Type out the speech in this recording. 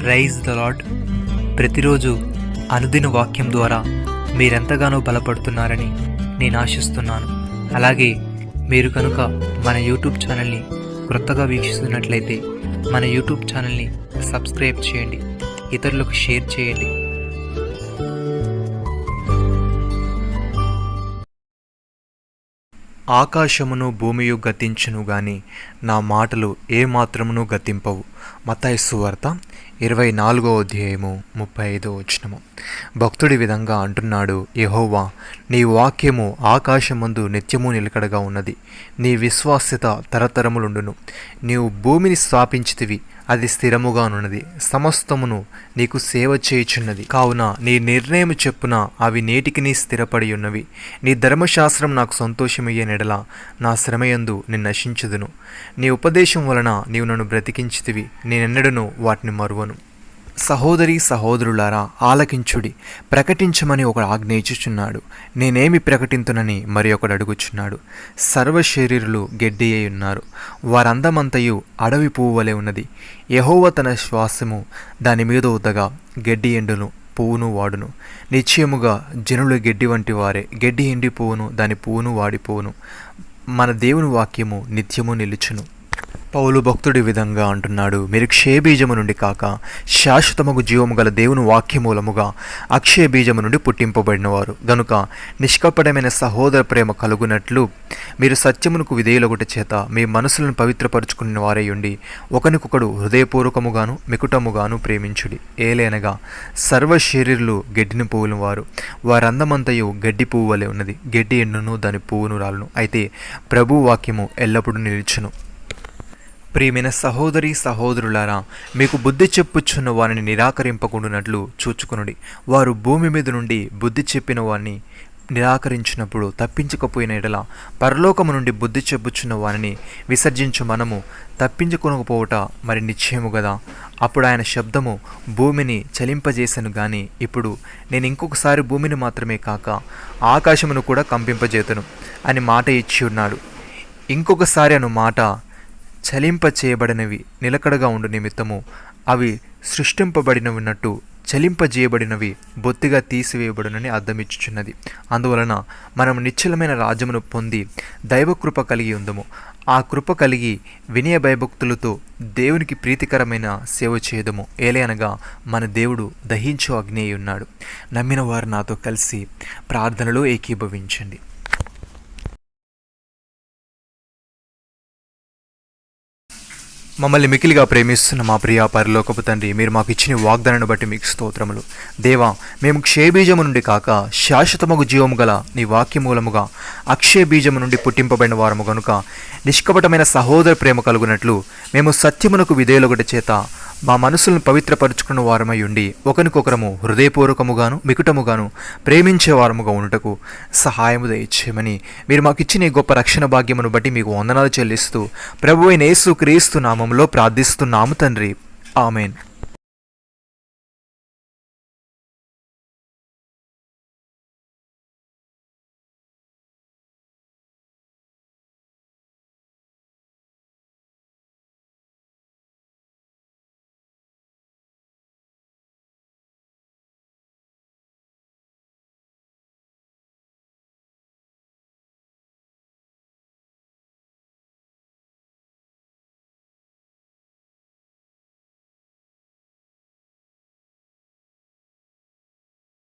Rise the lord. ప్రతిరోజు అనుదిన వాక్యం ద్వారా మీరెంతగానో బలపడుతున్నారని నేను ఆశిస్తున్నాను. అలాగే మీరు కనుక మన యూట్యూబ్ ఛానల్ని క్రొత్తగా వీక్షిస్తున్నట్లయితే మన యూట్యూబ్ ఛానల్ని సబ్స్క్రైబ్ చేయండి, ఇతరులకు షేర్ చేయండి. ఆకాశమును భూమియు గతించును గాని నా మాటలు ఏమాత్రమును గతింపవు. మత్తయి సువార్త 24:35. భక్తుడి విధంగా అంటున్నాడు, యెహోవా నీ వాక్యము ఆకాశమందు నిత్యము నిలకడగా ఉన్నది, నీ విశ్వాస్యత తరతరములుండును. నీవు భూమిని స్థాపించితివి, అది స్థిరముగానున్నది, సమస్తమును నీకు సేవ చేయుచున్నది. కావున నీ నిర్ణయం చెప్పున అవి నేటికి స్థిరపడి ఉన్నవి. నీ ధర్మశాస్త్రం నాకు సంతోషమయ్యే నెడల నా శ్రమయందు నేను నశించుదును. నీ ఉపదేశం వలన నీవు నన్ను బ్రతికించితివి, నేనెన్నడను వాటిని మరువను. సహోదరి సహోదరులారా ఆలకించుడి, ప్రకటించమని ఒకడు ఆజ్ఞ ఇచ్చుచున్నాడు, నేనేమి ప్రకటింతునని మరి ఒకడు అడుగుచున్నాడు. సర్వశరీరులు గడ్డి అయి ఉన్నారు, వారందమంతయు అడవి పువ్వు వలె ఉన్నది. యెహోవా తన శ్వాసము దాని మీద ఊదగా గడ్డి ఎండును, పువ్వును వాడును. నిశ్చయముగా జనులు గడ్డి వంటి వారే, గడ్డి ఎండి పువ్వును, దాని పువ్వును వాడిపోవును. మన దేవుని వాక్యము నిత్యము నిలుచును. పౌలు భక్తుడి విధంగా అంటున్నాడు, మీరు క్షయబీజము నుండి కాక శాశ్వతముగు జీవము గల దేవుని వాక్యమూలముగా అక్షయ బీజము నుండి పుట్టింపబడినవారు గనుక నిష్కపటమైన సహోదర ప్రేమ కలుగునట్లు మీరు సత్యమునకు విధేయులగుట చేత మీ మనసులను పవిత్రపరుచుకున్న వారై ఉండి ఒకనికొకడు హృదయపూర్వకముగాను మికుటముగాను ప్రేమించుడి. ఏలైనగా సర్వశరీరులు గడ్డిని పువ్వులు వారు, వారందమంతయు గడ్డి పువ్వు వలె ఉన్నది. గడ్డి ఎండును, దాని పువ్వును రాలును, అయితే ప్రభు వాక్యము ఎల్లప్పుడూ నిలుచును. ప్రియమైన సహోదరి సహోదరులారా, మీకు బుద్ధి చెప్పుచున్న వారిని నిరాకరింపకుండానట్లు చూచుకొనుడి. వారు భూమి మీద నుండి బుద్ధి చెప్పిన వారిని నిరాకరించినప్పుడు తప్పించకపోయిన ఎడల పరలోకము నుండి బుద్ధి చెప్పుచున్న వారిని విసర్జించు మనము తప్పించుకొనకపోవట మరి నిశ్చయము కదా. అప్పుడు ఆయన శబ్దము భూమిని చలింపజేసను గాని ఇప్పుడు నేను ఇంకొకసారి భూమిని మాత్రమే కాక ఆకాశమును కూడా కంపింపజేతును అని మాట ఇచ్చి ఉన్నాడు. ఇంకొకసారి అను మాట చలింప చేయబడినవి నిలకడగా ఉండు నిమిత్తము అవి సృష్టింపబడినవిన్నట్టు చలింపజేయబడినవి బొత్తిగా తీసివేయబడునని అర్థమిచ్చుచున్నది. అందువలన మనం నిశ్చలమైన రాజ్యమును పొంది దైవకృప కలిగి ఉందము. ఆ కృప కలిగి వినయ భయభక్తులతో దేవునికి ప్రీతికరమైన సేవ చేయదము. ఏలయనగా మన దేవుడు దహించు అగ్నేయి ఉన్నాడు. నమ్మిన వారు నాతో కలిసి ప్రార్థనలో ఏకీభవించండి. మమ్మల్ని మికిలిగా ప్రేమిస్తున్న మా ప్రియ పరలోకపు తండ్రి, మీరు మాకు ఇచ్చిన వాగ్దానాన్ని బట్టి మీకు స్తోత్రములు. దేవా, మేము క్షయబీజము నుండి కాక శాశ్వతమగు జీవము గల నీ వాక్యమూలముగా అక్షయ బీజము నుండి పుట్టింపబడిన వారము గనుక నిష్కపటమైన సహోదర ప్రేమ కలుగునట్లు మేము సత్యమునకు విధేయులొకటి చేత మా మనసులను పవిత్రపరుచుకున్న వారమై ఉండి ఒకరికొకరము హృదయపూర్వకముగాను మికుటముగాను ప్రేమించే వారముగా ఉండుటకు సహాయము దయచేయమని మీరు మాకు ఇచ్చిన ఈ గొప్ప రక్షణ భాగ్యమును బట్టి మీకు వందనాలు చెల్లిస్తూ ప్రభువైన యేసు క్రీస్తు నామములో ప్రార్థిస్తున్నాము తండ్రి. ఆమేన్.